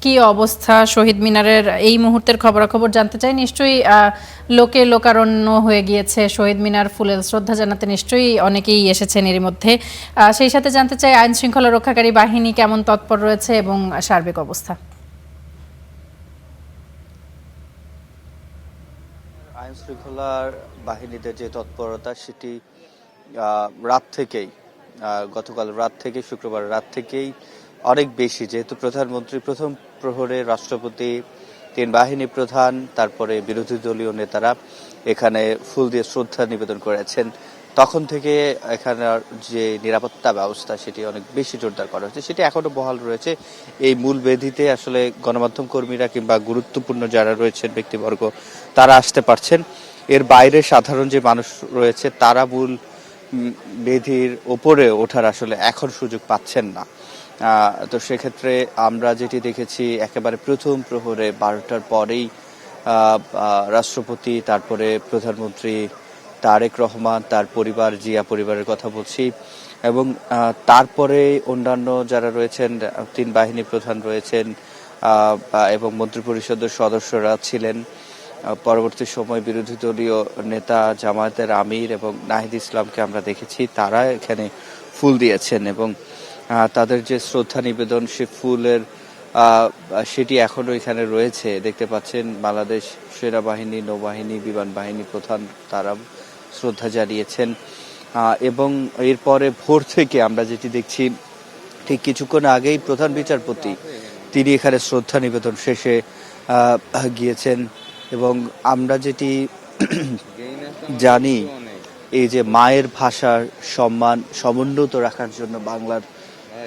কি অবস্থা শহীদ মিনারের এই মুহূর্তের খবরাখবর জানতে চাই। নিশ্চয়ই লোকে লোকারণ্য হয়ে গিয়েছে শহীদ মিনার, ফুলেল শ্রদ্ধা জানাতে নিশ্চয়ই অনেকেই এসেছেন এর মধ্যে। সেই সাথে জানতে চাই আইন শৃঙ্খলা রক্ষাকারী বাহিনী কেমন তৎপর রয়েছে এবং সার্বিক অবস্থা। আইন শৃঙ্খলার বাহিনীদের যে তৎপরতা সেটি রাত থেকেই, গতকাল রাত থেকে শুক্রবার রাত থেকেই অনেক বেশি, যেহেতু প্রধানমন্ত্রী প্রথম প্রহরে, রাষ্ট্রপতি, তিন বাহিনী প্রধান, তারপরে বিরোধী দলীয় নেতারা এখানে ফুল দিয়ে শ্রদ্ধা নিবেদন করেছেন। তখন থেকে এখানের যে নিরাপত্তা ব্যবস্থা সেটি অনেক বেশি জোরদার করা হয়েছে, সেটি এখনো বহাল রয়েছে। এই মূল বেদিতে আসলে গণমাধ্যম কর্মীরা কিংবা গুরুত্বপূর্ণ যারা রয়েছেন ব্যক্তিবর্গ তারা আসতে পারছেন। এর বাইরে সাধারণ যে মানুষ রয়েছে তারা মূল বেদির ওপরে ওঠার আসলে এখন সুযোগ পাচ্ছেন না। তো সেক্ষেত্রে আমরা যেটি দেখেছি, একেবারে প্রথম প্রহরে 12টার পরেই রাষ্ট্রপতি, তারপরে প্রধানমন্ত্রী তারেক রহমান, তার পরিবার, জিয়া পরিবারের কথা বলছি, এবং তারপরে অন্যান্য যারা রয়েছেন, তিন বাহিনী প্রধান রয়েছেন এবং মন্ত্রিপরিষদের সদস্যরা ছিলেন। পরবর্তী সময় বিরোধী দলীয় নেতা, জামায়াতের আমির এবং নাহিদ ইসলামকে আমরা দেখেছি, তারা এখানে ফুল দিয়েছেন এবং তাদের যে শ্রদ্ধা নিবেদন, সে ফুলের সেটি এখনো এখানে রয়েছে। দেখতে পাচ্ছেন বাংলাদেশ সেনাবাহিনী, নৌবাহিনী, বিমান বাহিনী প্রধান তারা শ্রদ্ধা জানিয়েছেন। এবং এরপরে ভোর থেকে আমরা যেটি দেখছি, ঠিক কিছুক্ষণ আগেই প্রধান বিচারপতি তিনি এখানে শ্রদ্ধা নিবেদন শেষে গিয়েছেন। এবং আমরা যেটি জানি, এই যে মায়ের ভাষার সম্মান সমুন্নত রাখার জন্য বাংলার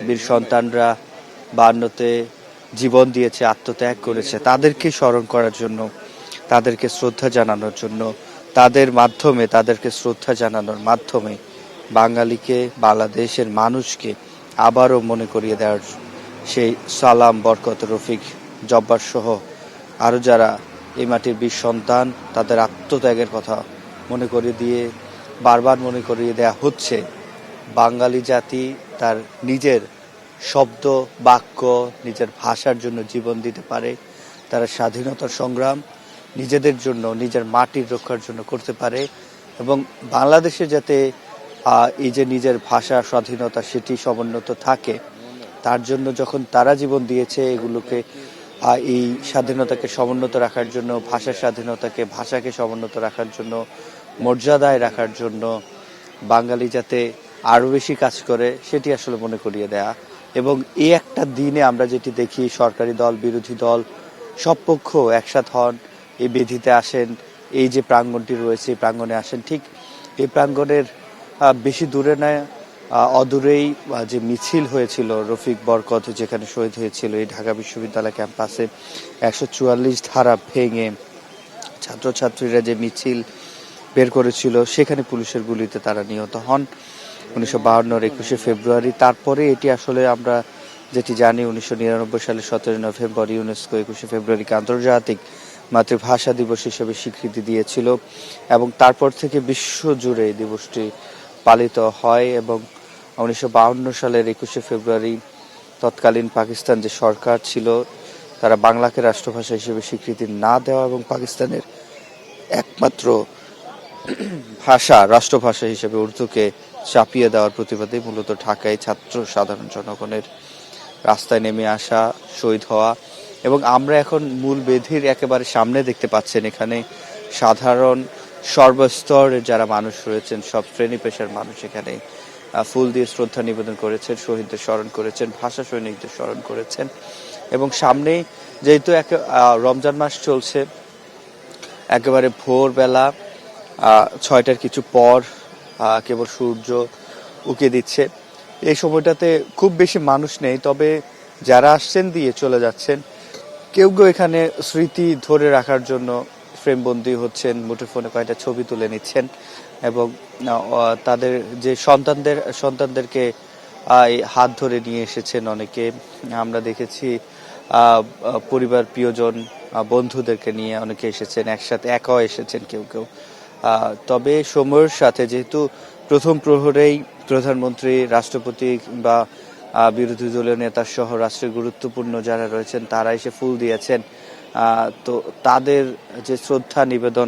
বীর সন্তানরা 52তে জীবন দিয়েছে, আত্মত্যাগ করেছে, তাদেরকে স্মরণ করার জন্য, তাদেরকে শ্রদ্ধা জানানোর জন্য, তাদের মাধ্যমে, তাদেরকে শ্রদ্ধা জানানোর মাধ্যমে বাঙালিকে, বাংলাদেশের মানুষকে আবারও মনে করিয়ে দেওয়ার, সেই সালাম, বরকত, রফিক, জব্বার সহ আরও যারা এই মাটির বীর সন্তান, তাদের আত্মত্যাগের কথা মনে করিয়ে দিয়ে, বারবার মনে করিয়ে দেয়া হচ্ছে বাঙালি জাতি তার নিজের শব্দ, বাক্য, নিজের ভাষার জন্য জীবন দিতে পারে। তারা স্বাধীনতার সংগ্রাম নিজেদের জন্য, নিজের মাটির রক্ষার জন্য করতে পারে। এবং বাংলাদেশে যাতে এই যে নিজের ভাষা স্বাধীনতা সেটি সমুন্নত থাকে, তার জন্য যখন তারা জীবন দিয়েছে, এগুলোকে এই স্বাধীনতাকে সমুন্নত রাখার জন্য, ভাষার স্বাধীনতাকে, ভাষাকে সমুন্নত রাখার জন্য, মর্যাদায় রাখার জন্য বাঙালি যাতে আরো বেশি কাজ করে, সেটি আসলে মনে করিয়ে দেয়া। এবং এই একটা দিনে আমরা যেটি দেখি, সরকারি দল, বিরোধী দল, সব পক্ষ একসাথ হন, এই বেদিতে আসেন, এই যে প্রাঙ্গণটি রয়েছে এই প্রাঙ্গণে আসেন। ঠিক এই প্রাঙ্গণের বেশি দূরে নয়, অদূরেই যে মিছিল হয়েছিল রফিক, বরকত যেখানে শহীদ হয়েছিল, এই ঢাকা বিশ্ববিদ্যালয় ক্যাম্পাসে 144 ধারা ভেঙে ছাত্রছাত্রীরা যে মিছিল বের করেছিল, সেখানে পুলিশের গুলিতে তারা নিহত হন 1952-র 21শে ফেব্রুয়ারি। তারপরে এটি আসলে আমরা যেটি জানি, 1999 সালের 17 নভেম্বর ইউনেস্কো 21শে ফেব্রুয়ারিকে আন্তর্জাতিক মাতৃভাষা দিবস হিসেবে স্বীকৃতি দিয়েছিল এবং তারপর থেকে বিশ্বজুড়ে এই দিবসটি পালিত হয়। এবং 1952 সালের 21শে ফেব্রুয়ারি তৎকালীন পাকিস্তান যে সরকার ছিল, তারা বাংলাকে রাষ্ট্রভাষা হিসেবে স্বীকৃতি না দেওয়া এবং পাকিস্তানের একমাত্র ভাষা, রাষ্ট্রভাষা হিসেবে উর্দুকে চাপিয়ে দেওয়ার প্রতিবাদে মূলত ঢাকায় ছাত্র সাধারণ জনগণের রাস্তায় নেমে আসা, শহীদ হওয়া। এবং আমরা এখন মূল বেদির একেবারে সামনে দেখতে পাচ্ছেন, এখানে সাধারণ সর্বস্তরের যারা মানুষ রয়েছেন, সব শ্রেণী পেশার মানুষ এখানে ফুল দিয়ে শ্রদ্ধা নিবেদন করেছেন, শহীদদের স্মরণ করেছেন, ভাষা সৈনিকদের স্মরণ করেছেন। এবং সামনেই যেহেতু রমজান মাস চলছে, একেবারে ভোরবেলা 6টার কিছু পর কেবল সূর্য উঁকে দিচ্ছে, এই সময়টাতে খুব বেশি মানুষ নেই, তবে যারা আসছেন দিয়ে চলে যাচ্ছেন। কেউ কেউ এখানে স্মৃতি ধরে রাখার জন্য ফ্রেমবন্দি হচ্ছেন, মুঠোফোনে কয়েকটা ছবি তুলে নিচ্ছেন এবং তাদের যে সন্তানদেরকে হাত ধরে নিয়ে এসেছেন অনেকে। আমরা দেখেছি পরিবার, প্রিয়জন, বন্ধুদেরকে নিয়ে অনেকে এসেছেন, একসাথে একাও এসেছেন কেউ কেউ। তবে সময়ের সাথে, যেহেতু প্রথম প্রহরেই প্রধানমন্ত্রী, রাষ্ট্রপতি বা বিরোধী দলীয় নেতা সহ রাষ্ট্রের গুরুত্বপূর্ণ যারা রয়েছেন তারা এসে ফুল দিয়েছেন। তো তাদের যে শ্রদ্ধা নিবেদন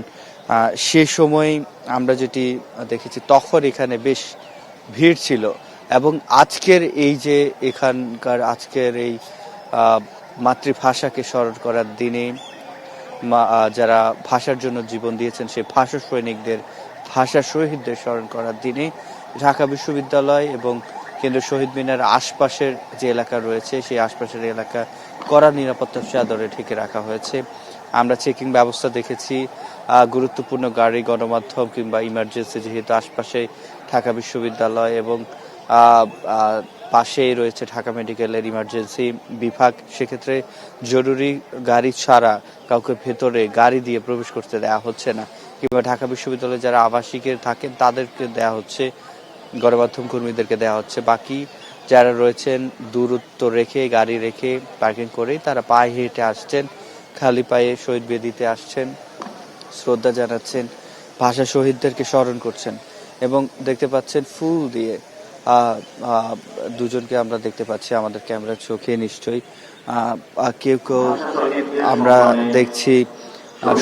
সে সময় আমরা যেটি দেখেছি তখন এখানে বেশ ভিড় ছিল। এবং আজকের এই যে এখানকার আজকের এই মাতৃভাষাকে স্মরণ করার দিনে যারা ভাষার জন্য জীবন দিয়েছেন সেই ভাষা সৈনিকদের, ভাষা শহীদদের স্মরণ করার দিনে ঢাকা বিশ্ববিদ্যালয় এবং কেন্দ্রীয় শহীদ মিনার আশপাশের যে এলাকা রয়েছে সেই আশপাশের এলাকা কড়া নিরাপত্তার চাদরে ঢেকে রাখা হয়েছে। আমরা চেকিং ব্যবস্থা দেখেছি, গুরুত্বপূর্ণ গাড়ি, গণমাধ্যম কিংবা ইমার্জেন্সি, যেহেতু আশপাশে ঢাকা বিশ্ববিদ্যালয় এবং পাশেই রয়েছে ঢাকা মেডিকেলের ইমার্জেন্সি বিভাগ, সেক্ষেত্রে জরুরি গাড়ি ছাড়া কাউকে ভেতরে গাড়ি দিয়ে প্রবেশ করতে দেওয়া হচ্ছে না। কিংবা ঢাকা বিশ্ববিদ্যালয়ে যারা আবাসিকে থাকেন তাদেরকে দেওয়া হচ্ছে, গণমাধ্যম কর্মীদেরকে দেওয়া হচ্ছে। বাকি যারা রয়েছেন দূরত্ব রেখে, গাড়ি রেখে, পার্কিং করেই তারা পায়ে হেঁটে আসছেন, খালি পায়ে শহীদ বেদিতে আসছেন, শ্রদ্ধা জানাচ্ছেন, ভাষা শহীদদেরকে স্মরণ করছেন। এবং দেখতে পাচ্ছেন ফুল দিয়ে দুজনকে আমরা দেখতে পাচ্ছি আমাদের ক্যামেরার চোখে নিশ্চয়ই। কেউ কেউ আমরা দেখছি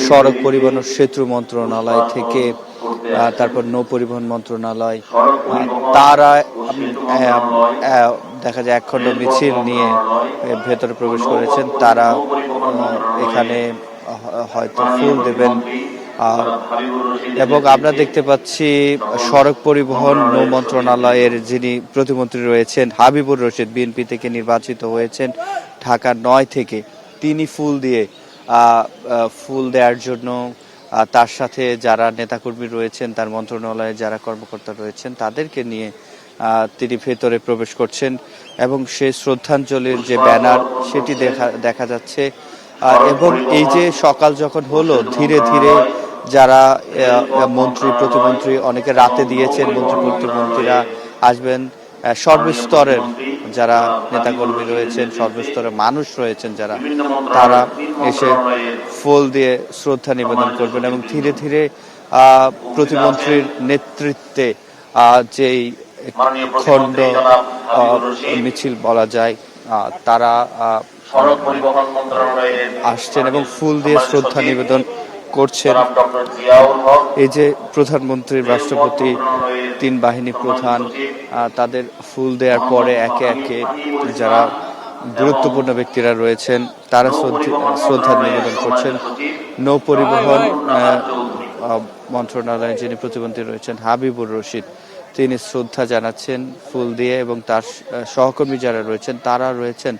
সড়ক পরিবহন ও সেতু মন্ত্রণালয় থেকে, তারপর নৌ পরিবহন মন্ত্রণালয়, তারা দেখা যায় একখণ্ড মিছিল নিয়ে ভেতরে প্রবেশ করেছেন। তারা এখানে হয়তো ফুল দেবেন। এবং আমরা দেখতে পাচ্ছি সড়ক পরিবহন নৌ মন্ত্রণালয়ের যিনি প্রতিমন্ত্রী রয়েছেন হাবিবুর রশিদ, বিএনপি থেকে নির্বাচিত হয়েছেন ঢাকা ৯ থেকে, তিনি ফুল দেওয়ার জন্য তার সাথে যারা নেতাকর্মী রয়েছেন, তার মন্ত্রণালয়ে যারা কর্মকর্তা রয়েছেন তাদেরকে নিয়ে তিনি ভেতরে প্রবেশ করছেন। এবং সেই শ্রদ্ধাঞ্জলির যে ব্যানার সেটি দেখা যাচ্ছে। এবং এই যে সকাল যখন হলো, ধীরে ধীরে যারা মন্ত্রী, প্রতিমন্ত্রী, অনেকে রাতে দিয়েছেন, মন্ত্রী প্রতিমন্ত্রীরা আসবেন, সর্বস্তরের যারা নেতাকর্মী রয়েছেন, সর্বস্তরের মানুষ রয়েছেন যারা, তারা এসে ফুল দিয়ে শ্রদ্ধা নিবেদন করবেন। এবং ধীরে ধীরে প্রতিমন্ত্রীর নেতৃত্বে যেই খণ্ড মিছিল বলা যায়, তারা আসছেন এবং ফুল দিয়ে শ্রদ্ধা নিবেদন করছেন। এই যে প্রধানমন্ত্রী, রাষ্ট্রপতি, 3 বাহিনী প্রধান, তাদের ফুল দেওয়ার পরে একে একে যারা গুরুত্বপূর্ণ ব্যক্তিরা রয়েছেন তারা শ্রদ্ধা নিবেদন করছেন। নৌ পরিবহন মন্ত্রণালয়ে যিনি প্রতিমন্ত্রী রয়েছেন হাবিবুর রশিদ, তিনি শ্রদ্ধা জানাচ্ছেন ফুল দিয়ে। এবং তার সহকর্মী যারা রয়েছেন তারা রয়েছেন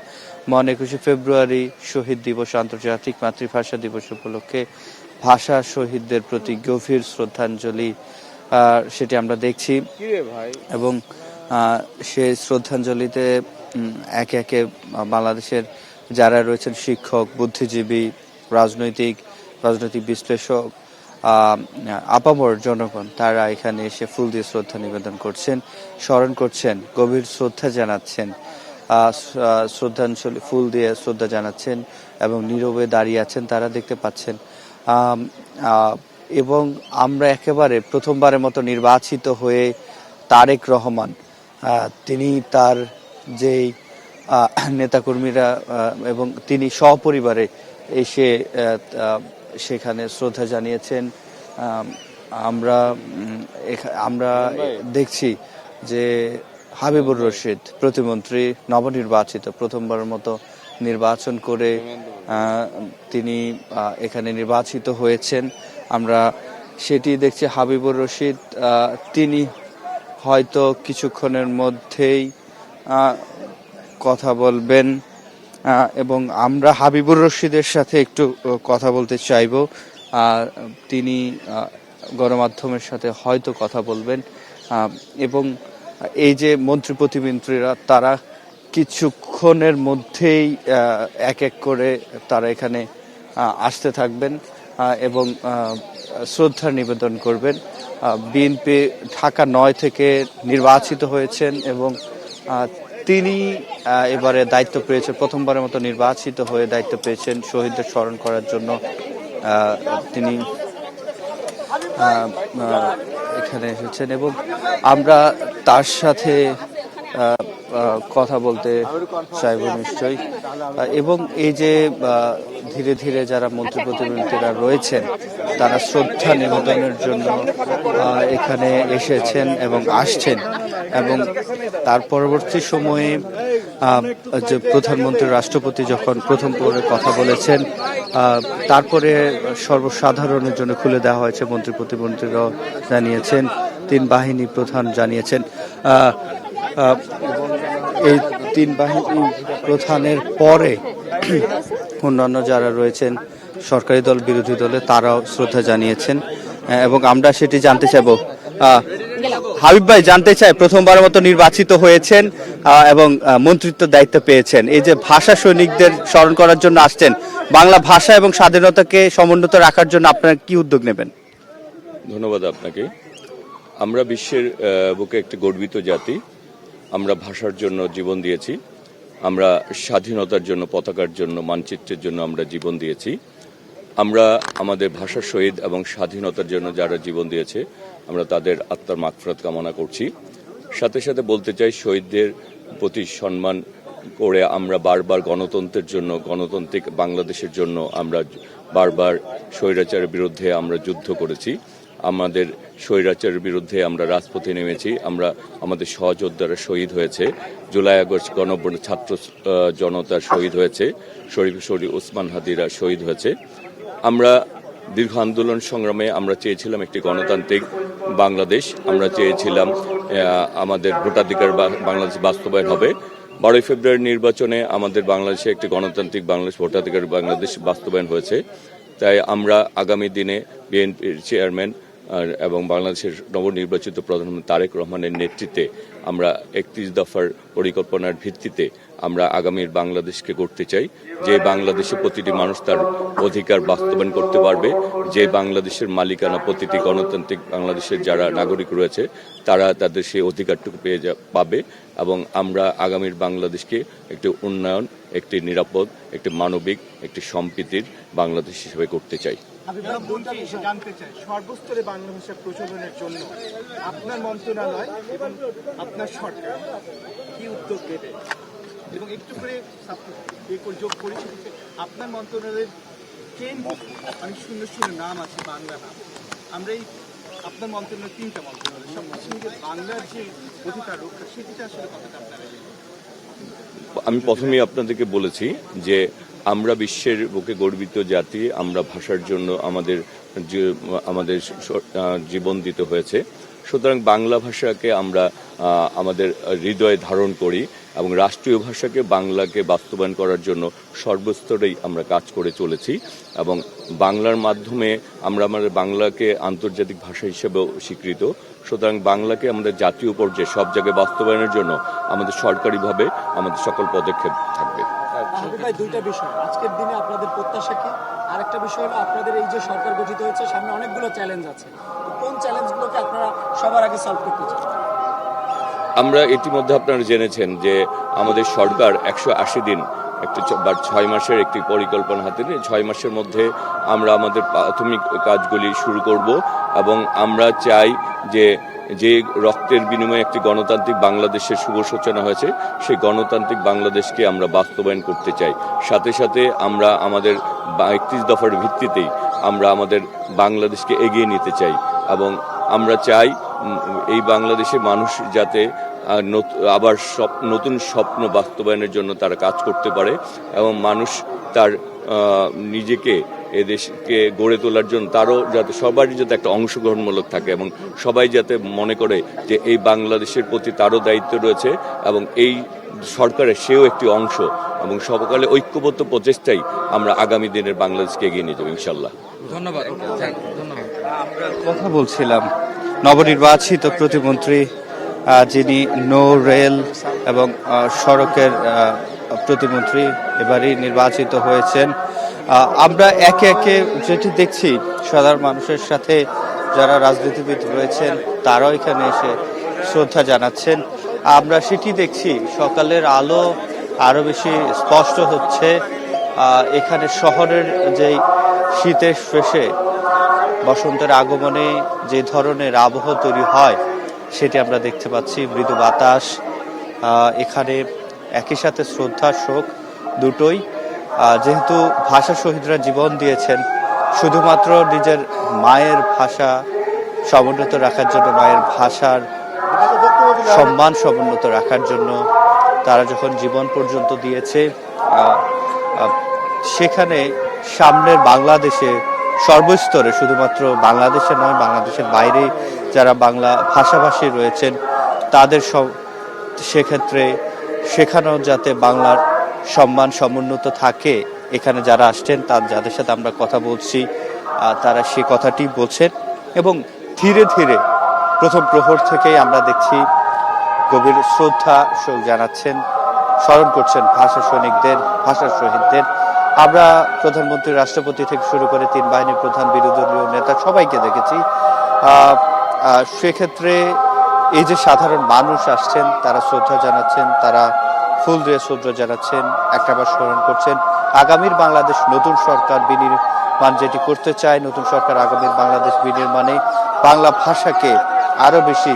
21 ফেব্রুয়ারি শহীদ দিবস, আন্তর্জাতিক মাতৃভাষা দিবস উপলক্ষে ভাষা শহীদদের প্রতি গভীর শ্রদ্ধাঞ্জলি, সেটি আমরা দেখছি। এবং সেই শ্রদ্ধাঞ্জলিতে একে একে বাংলাদেশের যারা রয়েছেন শিক্ষক, বুদ্ধিজীবী, রাজনৈতিক বিশ্লেষক, আপামর জনগণ, তারা এখানে এসে ফুল দিয়ে শ্রদ্ধা নিবেদন করছেন, স্মরণ করছেন, গভীর শ্রদ্ধা জানাচ্ছেন, শ্রদ্ধাঞ্জলি ফুল দিয়ে শ্রদ্ধা জানাচ্ছেন এবং নীরবে দাঁড়িয়ে আছেন, তারা দেখতে পাচ্ছেন। এবং আমরা একেবারে প্রথমবারের মতো নির্বাচিত হয়ে তারেক রহমান, তিনি তার যেই নেতাকর্মীরা এবং তিনি সপরিবারে এসে সেখানে শ্রদ্ধা জানিয়েছেন। আমরা দেখছি যে হাবিবুর রশিদ প্রতিমন্ত্রী, নবনির্বাচিত, প্রথমবারের মতো নির্বাচন করে তিনি এখানে নির্বাচিত হয়েছেন। আমরা সেটি দেখছি। হাবিবুর রশিদ তিনি হয়তো কিছুক্ষণের মধ্যেই কথা বলবেন এবং আমরা হাবিবুর রশিদের সাথে একটু কথা বলতে চাইব। তিনি গণমাধ্যমের সাথে হয়তো কথা বলবেন। এবং এই যে মন্ত্রী প্রতিমন্ত্রীরা, তারা কিছুক্ষণের মধ্যেই এক এক করে তারা এখানে আসতে থাকবেন এবং শ্রদ্ধা নিবেদন করবেন। বিএনপি ঢাকা ৯ থেকে নির্বাচিত হয়েছেন এবং তিনি এবারে দায়িত্ব পেয়েছেন, প্রথমবারের মতো নির্বাচিত হয়ে দায়িত্ব পেয়েছেন শহীদদের স্মরণ করার জন্য। তিনি এখানে এসেছেন এবং আমরা তার সাথে কথা বলতে চাইব নিশ্চয়ই। এবং এই যে ধীরে ধীরে যারা মন্ত্রী প্রতিমন্ত্রীরা রয়েছেন তারা শ্রদ্ধা নিবেদনের জন্য এখানে এসেছেন এবং আসছেন, এবং তার পরবর্তী সময়ে যে প্রধানমন্ত্রী রাষ্ট্রপতি যখন প্রথম করে কথা বলেছেন, তারপরে সর্বসাধারণের জন্য খুলে দেওয়া হয়েছে। মন্ত্রী প্রতিমন্ত্রীরাও জানিয়েছেন, 3 বাহিনী প্রধান জানিয়েছেন। এই 3 বাহিনী প্রধানের পরে অন্যান্য যারা রয়েছেন সরকারি দল বিরোধী দলে তারাও শ্রদ্ধা জানিয়েছেন, এবং আমরা সেটি জানতে চাইব। হাবিব ভাই, জানতে চাই, প্রথমবারের মতো নির্বাচিত হয়েছেন এবং মন্ত্রিত্ব দায়িত্ব পেয়েছেন, এই যে ভাষা সৈনিকদের স্মরণ করার জন্য আসছেন, বাংলা ভাষা এবং স্বাধীনতাকে সমুন্নত রাখার জন্য আপনারা কি উদ্যোগ নেবেন? ধন্যবাদ আপনাকে। আমরা বিশ্বের বুকে একটি গর্বিত জাতি। আমরা ভাষার জন্য জীবন দিয়েছি, আমরা স্বাধীনতার জন্য, পতাকার জন্য, মানচিত্রের জন্য আমরা জীবন দিয়েছি। আমরা আমাদের ভাষার শহীদ এবং স্বাধীনতার জন্য যারা জীবন দিয়েছে আমরা তাদের আত্মার মাগফিরাত কামনা করছি। সাথে সাথে বলতে চাই, শহীদদের প্রতি সম্মান করে আমরা বারবার গণতন্ত্রের জন্য, গণতান্ত্রিক বাংলাদেশের জন্য আমরা বারবার স্বৈরাচারের বিরুদ্ধে আমরা যুদ্ধ করেছি। আমাদের স্বৈরাচারের বিরুদ্ধে আমরা রাজপথে নেমেছি। আমাদের সহযোদ্ধারা শহীদ হয়েছে, জুলাই আগস্ট গণঅভ্যুত্থান ছাত্র জনতা শহীদ হয়েছে, শরীফ ওসমান হাদিরা শহীদ হয়েছে। আমরা দীর্ঘ আন্দোলন সংগ্রামে আমরা চেয়েছিলাম একটি গণতান্ত্রিক বাংলাদেশ, আমরা চেয়েছিলাম আমাদের ভোটাধিকার বাংলাদেশ বাস্তবায়ন হবে। 12 ফেব্রুয়ারি নির্বাচনে আমাদের বাংলাদেশে একটি গণতান্ত্রিক বাংলাদেশ, ভোটাধিকার বাংলাদেশ বাস্তবায়ন হয়েছে। তাই আমরা আগামী দিনে বিএনপির চেয়ারম্যান এবং বাংলাদেশের নবনির্বাচিত প্রধানমন্ত্রী তারেক রহমানের নেতৃত্বে আমরা 31 দফার পরিকল্পনার ভিত্তিতে আমরা আগামীর বাংলাদেশকে গড়তে চাই, যে বাংলাদেশে প্রতিটি মানুষ তার অধিকার বাস্তবায়ন করতে পারবে, যে বাংলাদেশের মালিকানা প্রতিটি গণতান্ত্রিক বাংলাদেশের যারা নাগরিক রয়েছে তারা তাদের সেই অধিকারটুকু পাবে, এবং আমরা আগামীর বাংলাদেশকে একটি উন্নয়ন, একটি নিরাপদ, একটি মানবিক, একটি সম্প্রীতির বাংলাদেশ হিসেবে করতে চাই। জানতে চাই, সর্বস্তরে বাংলা ভাষা প্রচলনের জন্য আপনার মন্ত্রণালয় এবং আপনার সরকার কি উদ্যোগ নেবে, এবং একটু করে যোগ করি সেদিকে আপনার মন্ত্রণালয়ের অনেক সুন্দর সুন্দর নাম আছে, বাংলা নাম। আমরা এই আপনার মন্ত্রণালয় 3টা মন্ত্রণালয় সব কিছু বাংলার যে অধিকার রক্ষা সেটিতে আসলে কতটা আপনারা? আমি প্রথমেই আপনাদেরকে বলেছি যে আমরা বিশ্বের বুকে গর্বিত জাতি, আমরা ভাষার জন্য আমাদের জীবন দিতে হয়েছে। সুতরাং বাংলা ভাষাকে আমরা আমাদের হৃদয়ে ধারণ করি এবং রাষ্ট্রীয় ভাষাকে, বাংলাকে বাস্তবায়ন করার জন্য সর্বস্তরেই আমরা কাজ করে চলেছি, এবং বাংলার মাধ্যমে আমরা আমাদের বাংলাকে আন্তর্জাতিক ভাষা হিসেবেও স্বীকৃত। সুতরাং বাংলাকে আমাদের জাতীয় পর্যায়ে সব জায়গায় বাস্তবায়নের জন্য আমাদের সরকারিভাবে আমাদের সকল পদক্ষেপ থাকবে। ভাই, 2টা বিষয় আজকের দিনে আপনাদের প্রত্যাশা কি? আরেকটা বিষয় হলো, আপনাদের এই যে সরকার গঠিত হয়েছে, সামনে অনেকগুলো চ্যালেঞ্জ আছে, কোন চ্যালেঞ্জগুলোকে আপনারা সবার আগে সলভ করতে চান? আমরা ইতিমধ্যে আপনারা জেনেছেন যে আমাদের সরকার 180 দিন একটি 6 মাসের একটি পরিকল্পনা হাতে নিয়ে 6 মাসের মধ্যে আমরা আমাদের প্রাথমিক কাজগুলি শুরু করব, এবং আমরা চাই যে রক্তের বিনিময়ে একটি গণতান্ত্রিক বাংলাদেশের শুভ সূচনা হয়েছে, সেই গণতান্ত্রিক বাংলাদেশকে আমরা বাস্তবায়ন করতে চাই। সাথে সাথে আমরা আমাদের 31 দফার ভিত্তিতেই আমরা আমাদের বাংলাদেশকে এগিয়ে নিতে চাই, এবং আমরা চাই এই বাংলাদেশের মানুষ যাতে আবার নতুন স্বপ্ন বাস্তবায়নের জন্য তারা কাজ করতে পারে, এবং মানুষ তার নিজেকে এদেশকে গড়ে তোলার জন্য যাতে সবারই যাতে একটা অংশগ্রহণমূলক থাকে, এবং সবাই যাতে মনে করে যে এই বাংলাদেশের প্রতি তারও দায়িত্ব রয়েছে, এবং এই সরকারের সেও একটি অংশ, এবং সকলে ঐক্যবদ্ধ প্রচেষ্টাই আমরা আগামী দিনের বাংলাদেশকে এগিয়ে নিয়ে যাবো ইনশাল্লাহ। ধন্যবাদ। আমরা কথা বলছিলাম নবনির্বাচিত প্রতিমন্ত্রী, যিনি নৌ, রেল এবং সড়কের প্রতিমন্ত্রী এবারই নির্বাচিত হয়েছেন। আমরা একে একে যেটি দেখছি, সাধারণ মানুষের সাথে যারা রাজনীতিবিদ রয়েছেন তারাও এখানে এসে শ্রদ্ধা জানাচ্ছেন। আমরা সেটি দেখছি, সকালের আলো আরো বেশি স্পষ্ট হচ্ছে। এখানে শহরের যেই শীতের শেষে বসন্তের আগমনে যে ধরনের আবহ তৈরি হয় সেটি আমরা দেখতে পাচ্ছি। মৃদু বাতাস, এখানে একই সাথে শ্রদ্ধা শোক দুটোই। যেহেতু ভাষা শহীদরা জীবন দিয়েছেন শুধুমাত্র নিজের মায়ের ভাষা সমুন্নত রাখার জন্য, মায়ের ভাষার সম্মান সমুন্নত রাখার জন্য তারা যখন জীবন পর্যন্ত দিয়েছে, সেখানে সামনের বাংলাদেশে সর্বস্তরে, শুধুমাত্র বাংলাদেশে নয়, বাংলাদেশের বাইরে যারা বাংলা ভাষাভাষী রয়েছেন তাদের সেক্ষেত্রে সেখানেও যাতে বাংলার সম্মান সমুন্নত থাকে, এখানে যারা আসছেন যাদের সাথে আমরা কথা বলছি তারা সে কথাটি বলছেন। এবং ধীরে ধীরে প্রথম প্রহর থেকেই আমরা দেখছি গভীর শ্রদ্ধা শোক জানাচ্ছেন, স্মরণ করছেন ভাষা সৈনিকদের, ভাষা শহীদদের। আমরা প্রধানমন্ত্রী, রাষ্ট্রপতি থেকে শুরু করে 3 বাহিনীর প্রধান, বিরোধী দলীয় নেতা সবাইকে দেখেছি। সেক্ষেত্রে এই যে সাধারণ মানুষ আসছেন, তারা শ্রদ্ধা জানাচ্ছেন, তারা ফুল দিয়ে শ্রদ্ধা জানাচ্ছেন, একটাবার স্মরণ করছেন আগামীর বাংলাদেশ নতুন সরকার বিনির্মাণ যেটি করতে চায়, নতুন সরকার আগামীর বাংলাদেশ বিনির্মাণে বাংলা ভাষাকে আরো বেশি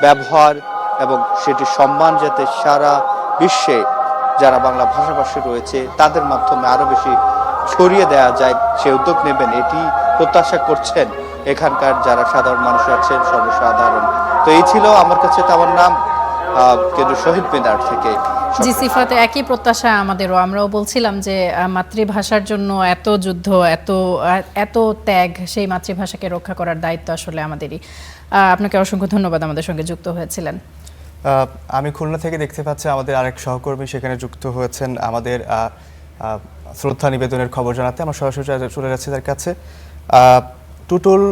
ব্যবহার এবং সেটি সম্মান যাতে সারা বিশ্বে যারা বাংলা ভাষাভাষী রয়েছে তাদের মাধ্যমে আরো বেশি ছড়িয়ে দেওয়া যায়, সে উদ্যোগ নেবেন এটি প্রত্যাশা করছেন এখানকার যারা সাধারণ মানুষ আছেন, সর্বসাধারণ। তো এই ছিল আমার কাছে তামান্নাম কেন্দ্রীয় শহীদ মিনার থেকে। জি সিফাত, একই প্রত্যাশা আমাদেরও। আমরাও বলছিলাম যে মাতৃভাষার জন্য এত যুদ্ধ, এত ত্যাগ, সেই মাতৃভাষাকে রক্ষা করার দায়িত্ব আসলে আমাদেরই। আপনাকে অসংখ্য ধন্যবাদ আমাদের সঙ্গে যুক্ত হয়েছিলেন। আমি খুলনা থেকে দেখতে পাচ্ছি আমাদের আরেক সহকর্মী সেখানে যুক্ত হয়েছেন আমাদের শ্রদ্ধা নিবেদনের খবর জানাতে। আমরা সরাসরি চলে যাচ্ছি তার কাছে। টুটুল,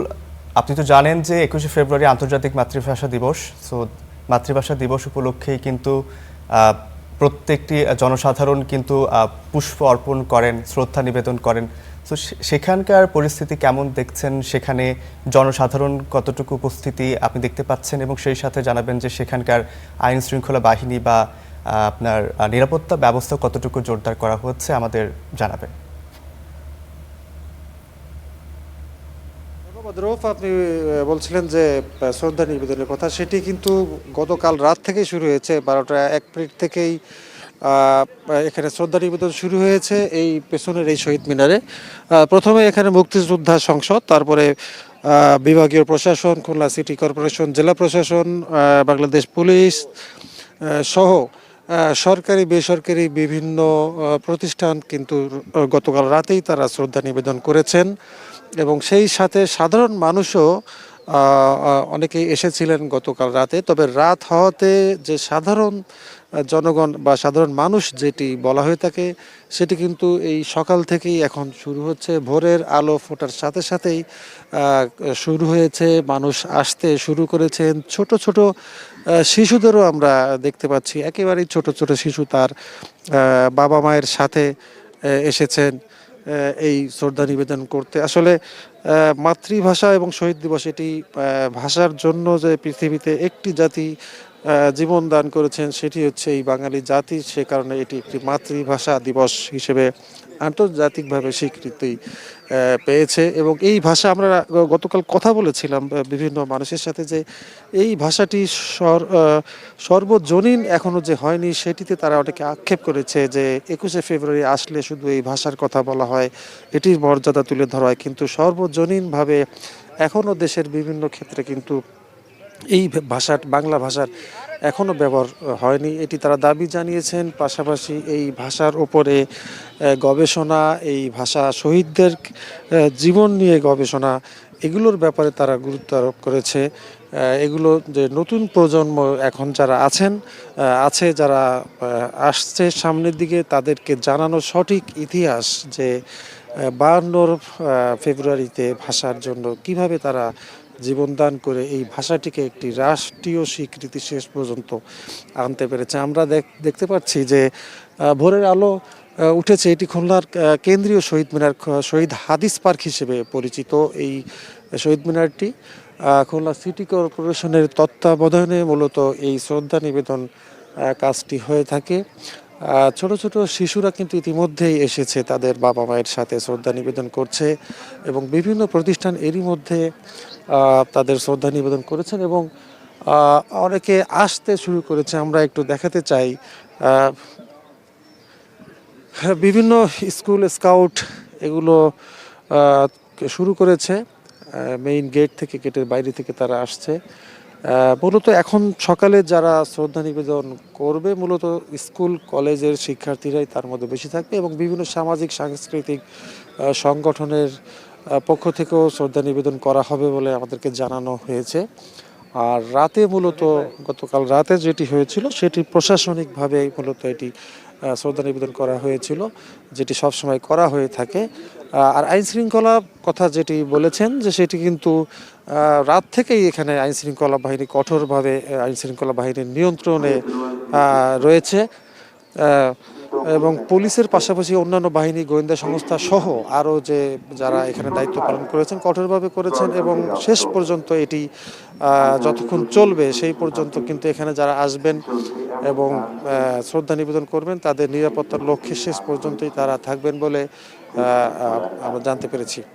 আপনি তো জানেন যে 21শে ফেব্রুয়ারি আন্তর্জাতিক মাতৃভাষা দিবস। সো মাতৃভাষা দিবস উপলক্ষেই কিন্তু প্রত্যেকটি জনসাধারণ কিন্তু পুষ্প অর্পণ করেন, শ্রদ্ধা নিবেদন করেন। তো সেখানকার পরিস্থিতি কেমন দেখছেন? সেখানে জনসাধারণ কতটুকু উপস্থিতি আপনি দেখতে পাচ্ছেন, এবং সেই সাথে জানাবেন যে সেখানকার আইন শৃঙ্খলা বাহিনী বা আপনার নিরাপত্তা ব্যবস্থা কতটুকু জোরদার করা হচ্ছে আমাদের জানাবেন। রৌফ, আপনি বলছিলেন যে শ্রদ্ধা নিবেদনের কথা, সেটি কিন্তু গতকাল রাত থেকেই শুরু হয়েছে। 12টা 1 মিনিট থেকেই এখানে শ্রদ্ধা নিবেদন শুরু হয়েছে এই পেছনের এই শহীদ মিনারে। প্রথমে এখানে মুক্তিযোদ্ধা সংসদ, তারপরে বিভাগীয় প্রশাসন, খুলনা সিটি কর্পোরেশন, জেলা প্রশাসন, বাংলাদেশ পুলিশ সহ সরকারি বেসরকারি বিভিন্ন প্রতিষ্ঠান কিন্তু গতকাল রাতেই তারা শ্রদ্ধা নিবেদন করেছেন। এবং সেই সাথে সাধারণ মানুষও অনেকেই এসেছিলেন গতকাল রাতে। তবে রাত হওয়াতে যে সাধারণ জনগণ বা সাধারণ মানুষ যেটি বলা হয়ে থাকে সেটি কিন্তু এই সকাল থেকেই এখন শুরু হচ্ছে। ভোরের আলো ফোটার সাথে সাথেই শুরু হয়েছে, মানুষ আসতে শুরু করেছেন। ছোট ছোট শিশুদেরও আমরা দেখতে পাচ্ছি, একেবারেই ছোট ছোট শিশু তার বাবা মায়ের সাথে এসেছেন এই শ্রদ্ধা নিবেদন করতে। আসলে মাতৃভাষা এবং শহীদ দিবস, এটি ভাষার জন্য যে পৃথিবীতে একটি জাতি জীবন দান করেছেন সেটি হচ্ছে এই বাঙালি জাতি। সে কারণে এটি একটি মাতৃভাষা দিবস হিসেবে আন্তর্জাতিকভাবে স্বীকৃতি পেয়েছে। এবং এই ভাষা, আমরা গতকাল কথা বলেছিলাম বিভিন্ন মানুষের সাথে, যে এই ভাষাটি সর্বজনীন এখনো যে হয়নি, সেটিতে তারা অনেকে আক্ষেপ করেছে যে 21শে ফেব্রুয়ারি আসলে শুধু এই ভাষার কথা বলা হয়, এটির মর্যাদা তুলে ধরা হয়, কিন্তু সর্বজনীনভাবে এখনও দেশের বিভিন্ন ক্ষেত্রে কিন্তু এই বাংলা ভাষার এখনও ব্যবহার হয়নি, এটি তারা দাবি জানিয়েছেন। পাশাপাশি এই ভাষার ওপরে গবেষণা, এই ভাষা শহীদদের জীবন নিয়ে গবেষণা, এগুলোর ব্যাপারে তারা গুরুত্ব আরোপ করেছে। এগুলো যে নতুন প্রজন্ম এখন যারা আছে যারা আসছে সামনের দিকে, তাদেরকে জানানো সঠিক ইতিহাস যে 52 ফেব্রুয়ারিতে ভাষার জন্য কিভাবে তারা জীবনদান করে এই ভাষাটিকে একটি রাষ্ট্রীয় স্বীকৃতি শেষ পর্যন্ত আনতে পেরেছে। আমরা দেখতে পাচ্ছি যে ভোরের আলো উঠেছে। এটি খুলনার কেন্দ্রীয় শহীদ মিনার, শহীদ হাদিস পার্ক হিসেবে পরিচিত এই শহীদ মিনারটি। খুলনা সিটি কর্পোরেশনের তত্ত্বাবধানে মূলত এই শ্রদ্ধা নিবেদন কাজটি হয়ে থাকে। ছোট ছোট শিশুরা কিন্তু ইতিমধ্যেই এসেছে, তাদের বাবা মায়ের সাথে শ্রদ্ধা নিবেদন করছে, এবং বিভিন্ন প্রতিষ্ঠান এরই মধ্যে তাদের শ্রদ্ধা নিবেদন করেছেন। এবং অনেকে আসতে শুরু করেছে। আমরা একটু দেখাতে চাই আহ, বিভিন্ন স্কুল স্কাউট এগুলো শুরু করেছে মেইন গেট থেকে, গেটের বাইরে থেকে তারা আসছে। মূলত এখন সকালে যারা শ্রদ্ধা নিবেদন করবে মূলত স্কুল কলেজের শিক্ষার্থীরাই তার মধ্যে বেশি থাকবে এবং বিভিন্ন সামাজিক সাংস্কৃতিক সংগঠনের পক্ষ থেকেও শ্রদ্ধা নিবেদন করা হবে বলে আমাদেরকে জানানো হয়েছে। আর রাতে মূলত গতকাল রাতে যেটি হয়েছিল সেটি প্রশাসনিকভাবে মূলত এটি শ্রদ্ধা নিবেদন করা হয়েছিল, যেটি সবসময় করা হয়ে থাকে। আর আইন শৃঙ্খলা কথা যেটি বলেছেন যে সেটি কিন্তু রাত থেকেই এখানে আইন শৃঙ্খলা বাহিনী কঠোরভাবে আইন শৃঙ্খলা বাহিনীর নিয়ন্ত্রণে রয়েছে এবং পুলিশের পাশাপাশি অন্যান্য বাহিনী, গোয়েন্দা সংস্থা সহ আরও যে যারা এখানে দায়িত্ব পালন করেছেন কঠোরভাবে করেছেন এবং শেষ পর্যন্ত এটি যতক্ষণ চলবে সেই পর্যন্ত কিন্তু এখানে যারা আসবেন এবং শ্রদ্ধা নিবেদন করবেন তাদের নিরাপত্তার লক্ষ্যে শেষ পর্যন্তই তারা থাকবেন বলে আমরা জানতে পেরেছি।